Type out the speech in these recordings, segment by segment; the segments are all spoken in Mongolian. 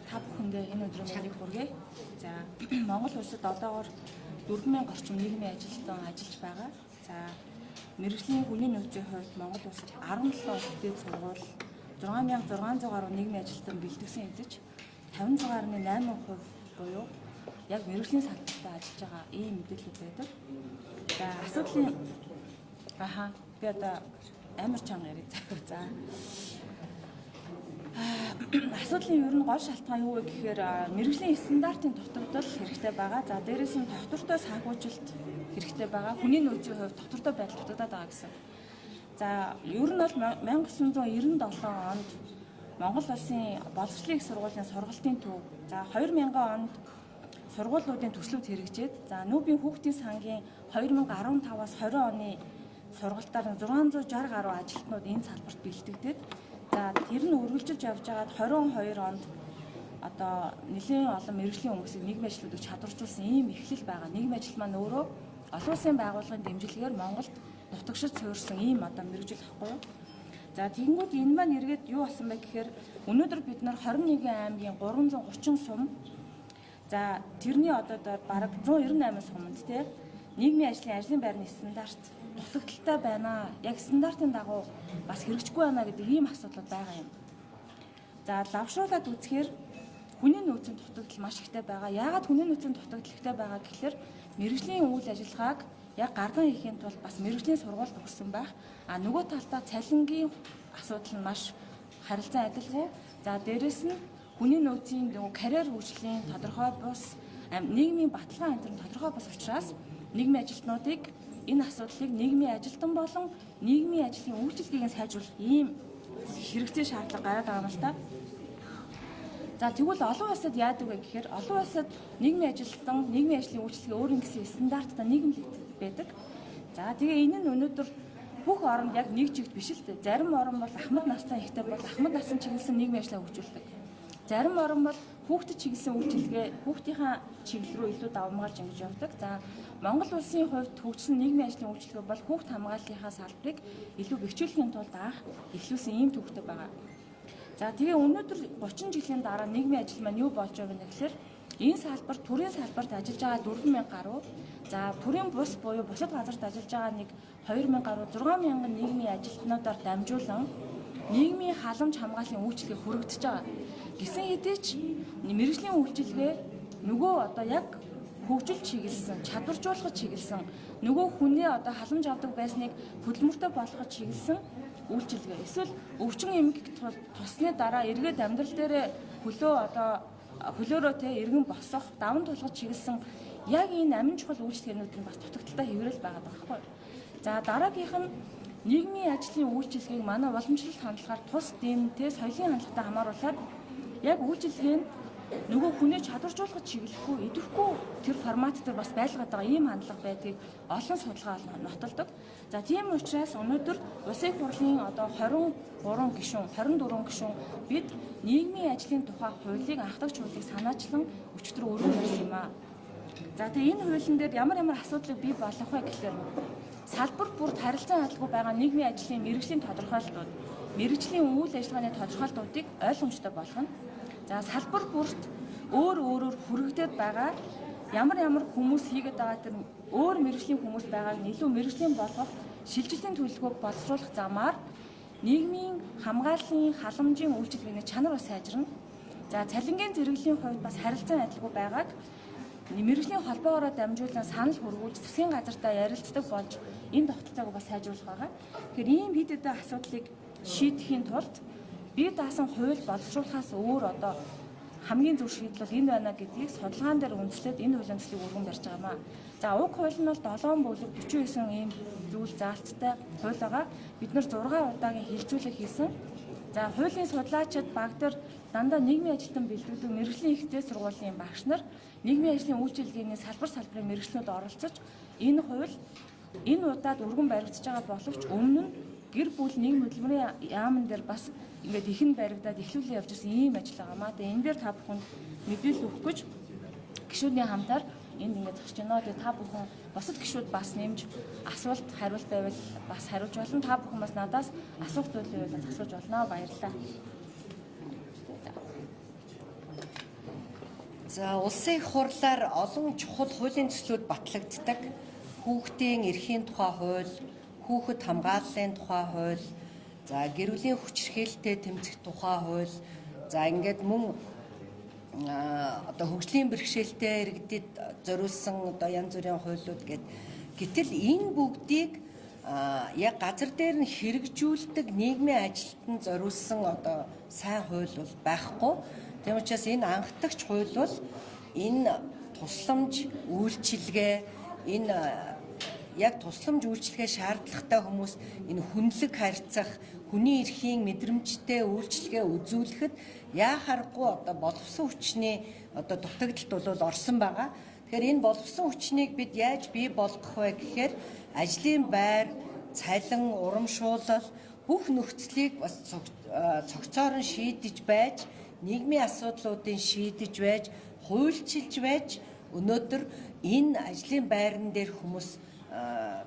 та бүхэндээ энэ өдрийн мэндийг хүргэе. За Монгол улсад одоогоор 4000 орчим нийгмийн ажилтан ажиллаж байгаа. За мэргэжлийн хүний нөөцийн хувьд Монгол улсад 17 ихтэй сургууль 6600 гаруй нийгмийн ажилтан бэлтгэсэн хэдиж 56.8% буюу яг мэргэжлийн салбартаа ажиллаж байгаа ийм мэдээлэл байдаг. За асуудлын би одоо амар чанга яриг за асуудлын ер нь гол шалтгаан юу вэ гэхээр мэргэжлийн стандартын дутагдал хэрэгтэй байгаа. За дээрээс нь доктортой санхүүжилт хэрэгтэй байгаа. Хүний нөөцийн хувьд доктортой байдал дутагдаад байгаа гэсэн. За ер нь бол 1997 онд Монгол улсын боловсролын их сургуулийн сургалтын төв. За 2000 онд сургуулиудын төслүүд хэрэгжээд за Нүүбийн хүүхдийн сангийн 2015-аас 20 оны сургалтаар 660 гаруй ажилтнууд энэ салбарт бэлтгэдэг. За тэр нь үргэлжилж явж байгаад 22 онд одоо нэлийн олон мэргэжлийн хүмүүсийг нийгмийн ажилтнуудыг чадваржуулсан ийм эхлэл байгаа. Нийгмийн ажил маань өөрөө олон улсын байгууллагын дэмжлэгээр Монголд нутагшид суурьсан ийм одоо мэргэжил ахгүй юу? За тэгэнгүүт энэ маань эргээд юу болсон бэ гэхээр өнөөдөр бид нар 21 аймгийн 330 сум за тэрний одоо бараг 198 суманд тий нийгмийн ажлын байрны стандарт дутагдaltaй байна. Яг стандартын дагуу бас хэрэгжихгүй байна гэдэг ийм асуудал байгаа юм. За лавшруулад үзэхээр хүний нөөцийн дутагдал маш ихтэй байгаа. Яагаад хүний нөөцийн дутагдал ихтэй байгаа гэхээр мэргэжлийн үйл ажиллагааг яг гарган хийхин тулд бас мэргэжлийн сургууль төгссөн байх. А нөгөө талдаа цалингийн асуудал нь маш харилцан адилгүй. За дээрэс нь хүний нөөцийн карьер хөгжлийн тодорхой бус нийгмийн баталгаа энэ төр тодорхой бус учраас нийгмийн ажилтнуудыг энэ асуудлыг нийгмийн ажилтан болон нийгмийн ажлын үйлчилгээг нь сайжруулах ийм хэрэгцээ шаардлага гараад байгаа юм л та. За тэгвэл олон улсад яадаг вэ гэхээр олон улсад нийгмийн ажилтан нийгмийн ажлын үйлчилгээ өөрийн гэсэн стандарттай нийгэмлэгдэж байдаг. За тэгээ энэ нь өнөөдөр бүх оронд яг нэг чигт биш л дээ. Зарим орн бол ахмад настай ихтэй бол ахмад насны чиглэсэн нийгмийн ажлаа хөгжүүлдэг. Зарим орн бол хүүхдэд чиглэсэн үйлчилгээ хүүхдийнхаа чиглэл рүү илүү давмгаалж ингэж явдаг. За Монгол улсын хувьд хөгжсөн нийгмийн ажлын үйлчилгээ бол хүүхд хамгааллынхаа салбарыг илүү бэхжүүлэхийн тулд анх эхлүүлсэн ийм төвхтэй байгаа. За тэгээ өнөөдөр 30 жилийн дараа нийгмийн ажил маань юу болж байгаа вэ гэхээр энэ салбарт төрийн салбарт ажиллаж байгаа 4000 гаруй за төрийн бус буюу бусад газарт ажиллаж байгаа нэг 2000 гаруй 6000 нийгмийн ажилтнуудаар дамжуулан нийгмийн халамж хамгааллын үйлчилгээ хүрэгдэж байгаа. Гэсэн хэдий ч мэргэжлийн үйлчилгээ нөгөө одоо яг хөгжил чиглэсэн, чадваржуулах чиглэсэн, нөгөө хүний одоо халамж авдаг байсныг хөдөлмөртэй болгох чиглэсэн үйлчилгээ. Эсвэл өвчин эмгэг тусны дараа эргээд амьдрал дээр хөлөөрөө тэ эргэн босох, даван тулгаж чиглэсэн яг энэ амин чухал үйлчилгээнүүд нь бас дутагдaltaй хэврэл байгаа байхгүй. За дараагийнх нь нийгмийн ажлын үйлчилгээг манай уламжлалт хандлагаар тус дэмтэй соёлын хандлагатай хамааруулаад яг үйлчилгээ нь нөгөө хүний чадваржуулах чиглэхгүй идэвхгүй тэр формат дээр бас байлгаад байгаа ийм хандлага байдгийг олон судалгаа нотолдог. За тийм учраас өнөөдөр Улсын их хурлын одоо 23 гишүүн бид нийгмийн ажлын тухай хуулийг анхдагч хуулийг санаачлан өчигдөр өргөн барьсан юм аа. За тэгээ энэ хуулийн дээр ямар асуудлыг бий болох вэ гэхээр салбар бүрт харилцан адилгүй байгаа нийгмийн ажлын мэргэжлийн тодорхойлолтууд, мэргэжлийн үйл ажиллагааны тодорхойлолтуудыг ойлгомжтой болгоно. За салбар бүрт өөрөөр хүрэгдээд байгаа ямар хүмүүс хийгээд байгаа тэр өөр мэргэжлийн хүмүүс байгааг илүү мэргэжлийн болгох шилжилтийн төлөвлөгөөг боловсруулах замаар нийгмийн хамгааллын халамжийн үйлчилгээний чанар бас сайжирна. За цалингийн зэрэглэлийн хувьд бас харилцан адилгүй байгааг мэргэжлийн холбоогоор дамжуулан санал хүргүүлж засгийн газартаа ярилцдаг болж энэ тогтолцоог бас сайжруулах байгаа. Тэгэхээр ийм хэд хэдэн асуудлыг шийдэхийн тулд бие даасан хууль боловсруулахаас өөр одоо хамгийн зөв шийдэл бол энэ байна гэдгийг судалгаан дээр үндэслээд энэ хуулийн төслийг өргөн барьж байгаамаа. За уг хууль нь бол 7 бүлэг 49 ийм зүйл заалттай хууль байгаа. Бид нар 6 удаагийн хилцүүлэг хийсэн. За хуулийн судлаачид баг дээр дандаа нийгмийн ажилтан бэлдүүлдэг мэргэжлийн ихтэй сургуулийн багш нар нийгмийн ажлын үйлчилгээний салбарын мэргэжлүүд оролцож энэ хууль энэ удаад өргөн баригдаж байгаа боловч өмнө нь гэр бүл нийгэм хөдөлмөрийн яамн дээр бас ингээд ихэн баригдаад эхлүүлээ явж ирсэн ийм ажил байгаамаа. Тэгээ энэ дээр та бүхэнд мэдээлэл өгөх гэж гишүүдийн хамтаар энд ингээд зогсож байна. Тэгээ та бүхэн бусад гишүүд бас нэмж асуулт хариулт байвал бас хариулж болно. Та бүхэн бас надаас асуух зүйл байвал асууж болно. Баярлалаа. За улсын их хурлаар олон чухал хуулийн төслүүд батлагддаг. Хүүхдийн эрхийн тухай хууль, хүүхэд хамгааллын тухай хууль, за гэр бүлийн хүчирхээлтэй тэмцэх тухай хууль, за ингээд мөн одоо хөгжлийн бэрхшээлтэй иргэдэд зориулсан одоо янз бүрийн хуулиуд гэтэл энэ бүгдийг яг газар дээр нь хэрэгжүүлдэг нийгмийн ажилтнанд зориулсан одоо сайн хууль бол байхгүй. Тийм учраас энэ анхдагч хууль бол энэ тусламж үйлчилгээ энэ яг тусламж үйлчилгээ шаардлагатай хүмүүс энэ хүнлэг харьцах, хүний эрхийн мэдрэмжтэй үйлчилгээ үзүүлэхэд яахааргүй одоо боловсон хүчний одоо дутагдалт бол орсон байгаа. Тэгэхээр энэ боловсон хүчнийг бид яаж бий болгох вэ гэхээр ажлын байр, цалин, урамшуулал бүх нөхцөлийг бас цогцоор нь шийдэж байж, нийгмийн асуудлуудыг шийдэж байж, хуульчилж байж өнөөдөр энэ ажлын байран дээр хүмүүс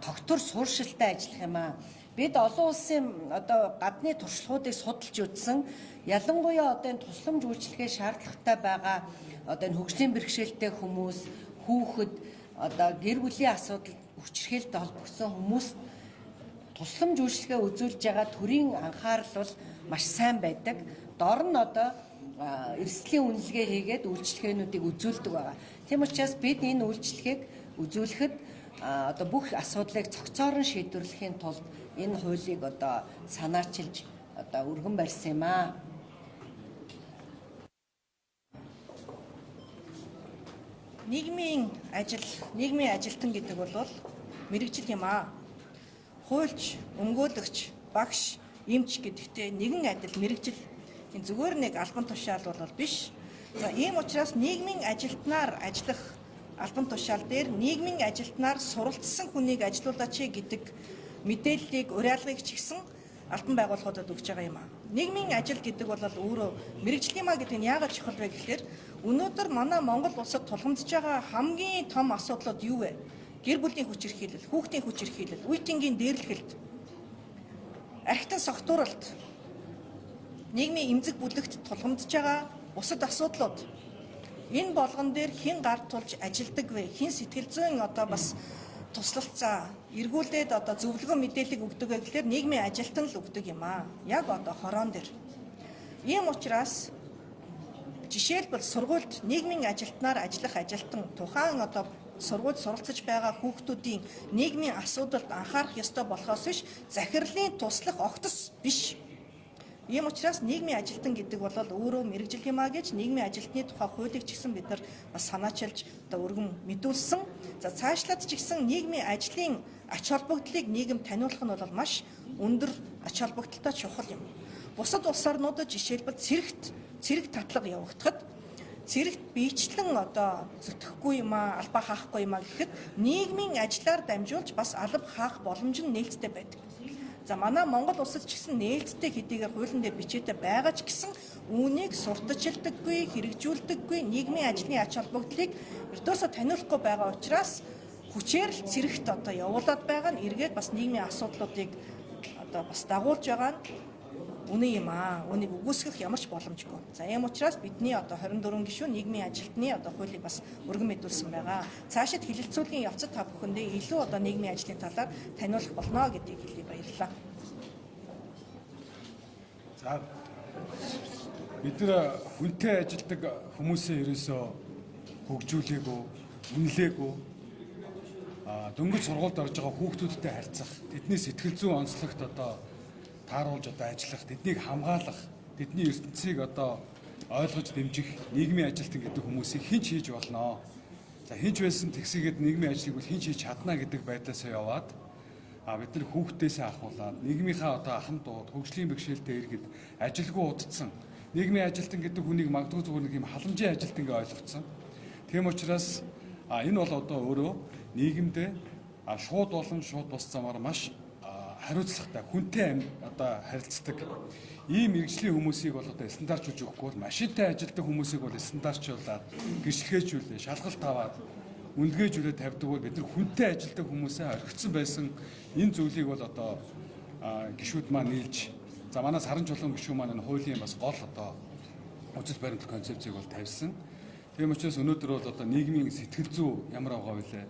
тогтвор сууршилтай ажиллах юм аа. Бид олон улсын одоо гадны туршлагуудыг судалж үзсэн. Ялангуяа одоо энэ тусламж үйлчилгээ шаардлагатай байгаа одоо энэ хөгжлийн бэрхшээлтэй хүмүүс, хүүхэд, одоо гэр бүлийн асуудал хүчирхээлтэй холбогдсон хүмүүс тусламж үйлчилгээ үзүүлж байгаа төрийн анхаарал бол маш сайн байдаг. Дор нь одоо эрсдлийн үнэлгээ хийгээд үйлчилгээнүүдийг үзүүлдэг байгаа. Тийм учраас бид энэ үйлчилгээг үзүүлэхэд одоо бүх асуудлыг цогцоор нь шийдвэрлэхийн тулд энэ хуулийг одоо санаачилж одоо өргөн барьсан юм аа. Нийгмийн ажилтан гэдэг бол мэрэгжил юм аа. Хуульч, өмгөөлөгч, багш, эмч гэдэгтээ нэгэн адил мэрэгжил. Энэ зүгээр нэг албан тушаал бол биш. За ийм учраас нийгмийн ажилтнаар ажиллах албан тушаал дээр нийгмийн ажилтнаар суралцсан хүнийг ажилуулаач гэдэг мэдээллийг, уриалгыг ч гэсэн албан байгууллагуудад өгч байгаа юм аа. Нийгмийн ажил гэдэг бол өөрөө мэрэгжил юм аа гэдэг нь яагаад чухал вэ гэхээр өнөөдөр манай Монгол улсад тулгамдж байгаа хамгийн том асуудлууд юу вэ? Гэр бүлийн хүчирхийлэл, хүүхдийн хүчирхийлэл, үе тэнгийн дээрлэхэлт, архитан согтууралт, нийгмийн эмзэг бүлэгт тулгамдж байгаа бусад асуудлууд. Энэ болгон дээр хэн гар тулж ажилдаг вэ? Хэн сэтгэл зүйн одоо бас туслалцаа эргүүлээд одоо зөвлөгөө мэдээлэл өгдөг вэ гэхээр нийгмийн ажилтан л өгдөг юм аа. Яг одоо хороон дээр. Ийм учраас жишээлбэл сургуульд нийгмийн ажилтнаар ажиллах ажилтан тухайн одоо сургуульд суралцж байгаа хүүхдүүдийн нийгмийн асуудалд анхаарах ёстой болохоос биш захирлын туслах огтос биш. Ийм учраас нийгмийн ажилтан гэдэг бол өөрөө мэрэгжил юм а гэж нийгмийн ажилтны тухай хуулийг ч гэсэн бид нар бас санаачилж одоо өргөн мэдүүлсэн. За цаашлаад ч гэсэн нийгмийн ажлын ач холбогдлыг нийгэм таниулах нь бол маш өндөр ач холбогдолтой чухал юм. Бусад улс орнуудад жишээлбэл цэрэг татлага явагдахад цэрэгт биечлэн одоо зүтгэхгүй юм а, албаа хаахгүй юм а гэхэд нийгмийн ажлаар дамжуулж бас алба хаах боломж нь нээлттэй байдаг. За манай Монгол улсад ч гэсэн нээлттэй хэдийгээр хуулийн дээр бичээтэй байгаа ч гэсэн үүнийг сурталчилдаггүй, хэрэгжүүлдэггүй нийгмийн ажлын ач холбогдлыг ердөөсөө таниулахгүй байгаа учраас хүчээр л цэрэгт одоо явуулаад байгаа нь эргээд бас нийгмийн асуудлуудыг одоо бас дагуулж байгаа нь үнэн юм аа. Үнийг үгүйсгэх ямар ч боломжгүй. За ийм учраас бидний одоо 24 гишүүн нийгмийн ажилтны одоо хуулийг бас өргөн мэдүүлсэн байгаа. Цаашид хилэлцүүлгийн явцад та бүхэндээ илүү одоо нийгмийн ажлын талаар таниулах болно гэдгийг хэлье, баярлалаа. За бид нар хүнтэй ажилдаг хүмүүсээ ерөөсөө хөгжүүлээгүй, үнэлээгүй. Дөнгөж сургуульд орж байгаа хүүхдүүдтэй харьцах, тэдний сэтгэл зүйн онцлогт одоо тааруулж одоо ажиллах, тэднийг хамгаалах, тэдний ертөнцийг одоо ойлгож дэмжих нийгмийн ажилтан гэдэг хүмүүсийг хэн ч хийж болно. За хэн ч байсан тэгсгээд нийгмийн ажлыг бол хэн ч хийж чадна гэдэг байдлаасаа яваад бид нар хүүхдээсээ ахуулаад нийгмийнхаа одоо ахын дууд, хөгжлийн бэрхшээлтэй иргэд ажилгүй удацсан нийгмийн ажилтан гэдэг хүнийг магадгүй зүгээр нэг юм халамжийн ажилтан гэж ойлгоцсон. Тийм учраас энэ бол одоо өөрөө нийгэмдээ шууд болон шууд бус замаар маш хариуцлагатай хүнтэй одоо харилцдаг ийм мэрэгжлийн хүмүүсийг бол одоо стандартжуулж өгөхгүй бол машинтай ажилтдаг хүмүүсийг бол стандартжуулаад гэрчлэгээжүүлээ шалгалт аваад үнэлгээжүүлээд тавьдаг бол бид нар хүнтэй ажилтдаг хүмүүсээ орхицсан байсан энэ зүйлийг бол одоо гишүүд маань нийлж за манай саран чулуун гишүүн маань энэ хуулийн бас гол одоо үзэл баримтлах концепцийг бол тавьсан. Тийм учраас өнөөдөр бол одоо нийгмийн сэтгэл зүй ямар байгаа вэ?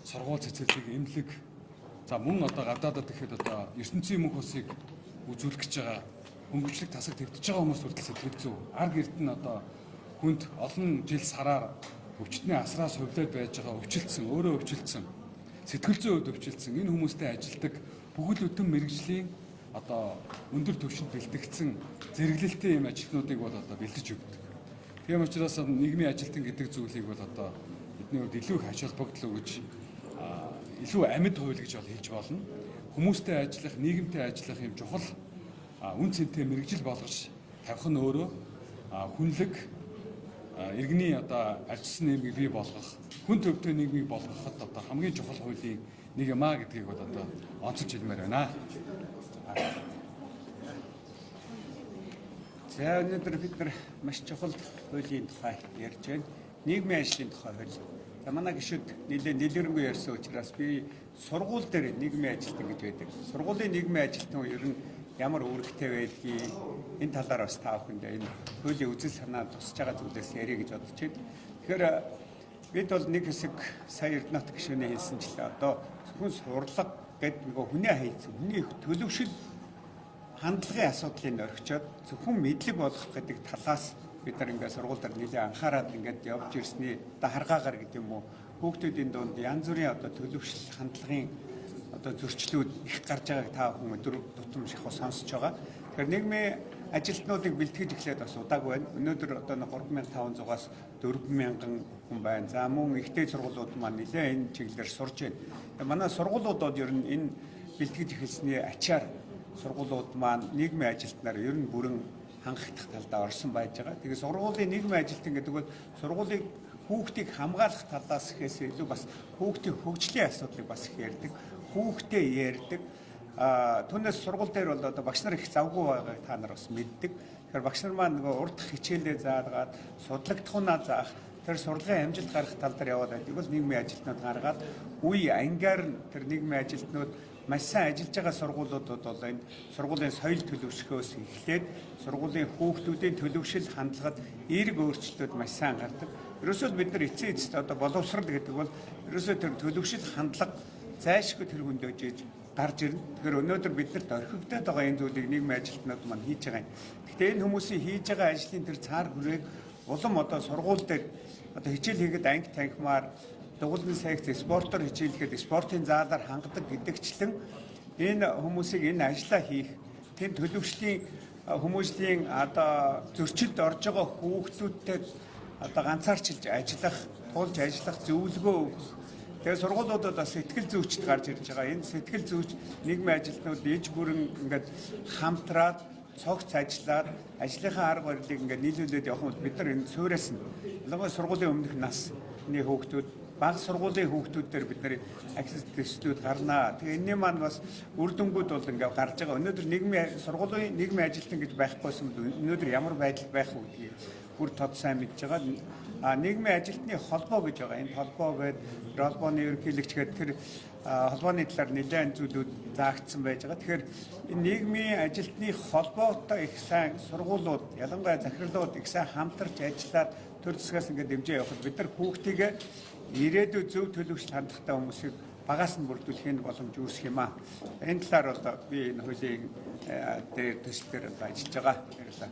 Сургууль цэцэрлэг, эмнэлэг, за мөн одоо гадаадад гэхэд одоо ертөнцийн мөнх усыг үзүүлэх гэж байгаа хөнгөлөлт тасаг твдэж байгаа хүмүүс хүртэл сэтгэл зүй. Арг эрд нь одоо хүнд олон жил сараар өвчтний асраас хувлаад байж байгаа өвчлөлтсөн, өөрөө өвчлөлтсөн, сэтгэл зүйн хувьд өвчлөлтсөн энэ хүмүүстэй ажилдаг бүхэл бүтэн мэрэгжлийн одоо өндөр түвшинд бэлтгэгдсэн зэрэглэлтэй юм ажилтнуудыг бол одоо бэлдэж өгдөг. Тийм учраас нийгмийн ажилтан гэдэг зүйлийг бол одоо бидний хувьд илүү их ач холбогдол өгж илүү амьд хууль гэж бол хэлж болно. Хүмүүстэй ажиллах, нийгэмтэй ажиллах юм чухал үн цэнтэй мэрэгжил болгож тавих нь өөрөө хүнлэг иргэний одоо арчсан нийгмийг бий болгох, хүн төвтэй нийгмийг болгоход одоо хамгийн чухал хуулийн нэг юм аа гэдгийг бол одоо онцолж хэлмээр байна. За өнөөдөр бид нар маш чухал хуулийн тухай ярьж байна. Нийгмийн ажлын тухай хууль. За манай гишүүд нэлээд дэлгэрэнгүй ярьсан учраас би сургууль дээр нийгмийн ажилтан гэж байдаг. Сургуулийн нийгмийн ажилтан ер нь ямар үүрэгтэй байдгийг энэ талаар бас та бүхэндээ энэ хуулийн үзэл санаа тусаж байгаа зүйлээс ярих гэж бодож байна. Тэгэхээр бид бол нэг хэсэг сая Эрдэнэт гишүүний хэлсэнчлээ. Одоо зөвхөн сурлага гэдэг нэг хүний хайц, хүний төлөвшил хандлагын асуудлыг орхичоод зөвхөн мэдлэг болгох гэдэг талаас бид нар ингээд сургууль дээр нэлээд анхаарал ингээд явж ирсний даргаагаар гэдэг юм уу хүүхдүүдийн дунд янз бүрийн одоо төлөвшил хандлагын одоо зөрчлүүд их гарч байгааг та бүхэн өдөр тутам шахуу сонсож байгаа. Тэгэхээр нийгмийн ажилтнуудыг бэлтгэж эхлээд бас удаагүй байна. Өнөөдөр одоо 3500-аас 4000 хүн байна. За мөн ихтэй сургуулиуд маань нэлээд энэ чиглэлээр сурж байна. Манай сургуулиудад ер нь энэ бэлтгэж эхэлсний ачаар сургуулиуд маань нийгмийн ажилтнаар ер нь бүрэн хангагдах талдаа орсон байж байгаа. Тэгээ сургуулийн нийгмийн ажилтан гэдэг бол сургуулийг хүүхдийг хамгаалах талаас ихээс илүү бас хүүхдийн хөгжлийн асуудлыг бас их ярьдаг. Хүүхдээ ярьдаг. Түүнээс сургууль дээр бол одоо багш нар их завгүй байгааг та нар бас мэддэг. Тэгэхээр багш нар маань нөгөө урд хичээлээ заагаад судлагдахунаа заах тэр сургуулийн амжилт гаргах тал дээр яваад байдаг бол нийгмийн ажилтнууд гаргаад үе ангиар тэр нийгмийн ажилтнууд маш сайн ажиллаж байгаа сургуулиудад бол энэ сургуулийн соёл төлөвшөхөөс эхлээд сургуулийн хүүхдүүдийн төлөвшил хандлагад эерэг өөрчлөлтүүд маш сайн гардаг. Ерөөсөө бид нар эцсийн эцэст одоо боловсрал гэдэг бол ерөөсөө тэр төлөвшил хандлага зайлшгүй тэр хүндөж гарч ирнэ. Тэгэхээр өнөөдөр биднэрт орхигдоод байгаа энэ зүйлийг нийгмийн ажилтнууд маань хийж байгаа юм. Гэхдээ энэ хүмүүсийн хийж байгаа ажлын тэр цаар хүрээг улам одоо сургууль дээр одоо хичээл хийгээд анги танхимаар дугуулгын секц спортоор хичээлэхэд спортын заалаар хангадаг гэдэгчлэн энэ хүмүүсийг энэ ажлаа хийх тэнд төлөвшлийн хүмүүсийн одоо зөрчилд орж байгаа хүүхдүүдтэй одоо ганцаарчилж ажиллах, тулж ажиллах зөвлөгөө өгөх. Тэгээ сургуулиудад бас сэтгэл зүйчд гарч ирж байгаа. Энэ сэтгэл зүйч нийгмийн ажилтнууд иж бүрэн ингээд хамтраад цогц ажиллаад ажлынхаа арга барилыг ингээд нийлүүлээд явах нь бид нар энэ суурьас нь ялангуяа сургуулийн өмнөх насны хүүхдүүд бага сургуулийн хүүхдүүд дээр бид нар access test-үүд гарнаа. Тэгээ энэний маань бас үр дүнгууд бол ингээд гарч байгаа. Өнөөдөр нийгмийн сургуулийн нийгмийн ажилтан гэж байхгүйсэн өнөөдөр ямар байдал байх вэ гэдгийг бүр тод сайн мэдж байгаа. Нийгмийн ажилтны холбоо гэж байгаа. Энэ холбоо гэдэг холбооны ерөнхийлөгч гэдэг тэр холбооны талаар нэлээд зүйлүүд заагдсан байж байгаа. Тэгэхээр энэ нийгмийн ажилтны холбоотой их сайн сургуулиуд, ялангуяа захирлууд их сайн хамтарч ажиллаад төр засгаас ингээд дэмжиж явахад бид нар хүүхдийгээ ирээдүйд зөв төлөвшил хандлагатай хүмүүсийг багаас нь бүрдүүлэх боломж үүсэх юм аа. Энэ талаар одоо би энэ хуулийн дээр төсөл дээр ажиллаж байгаа. Баярлалаа.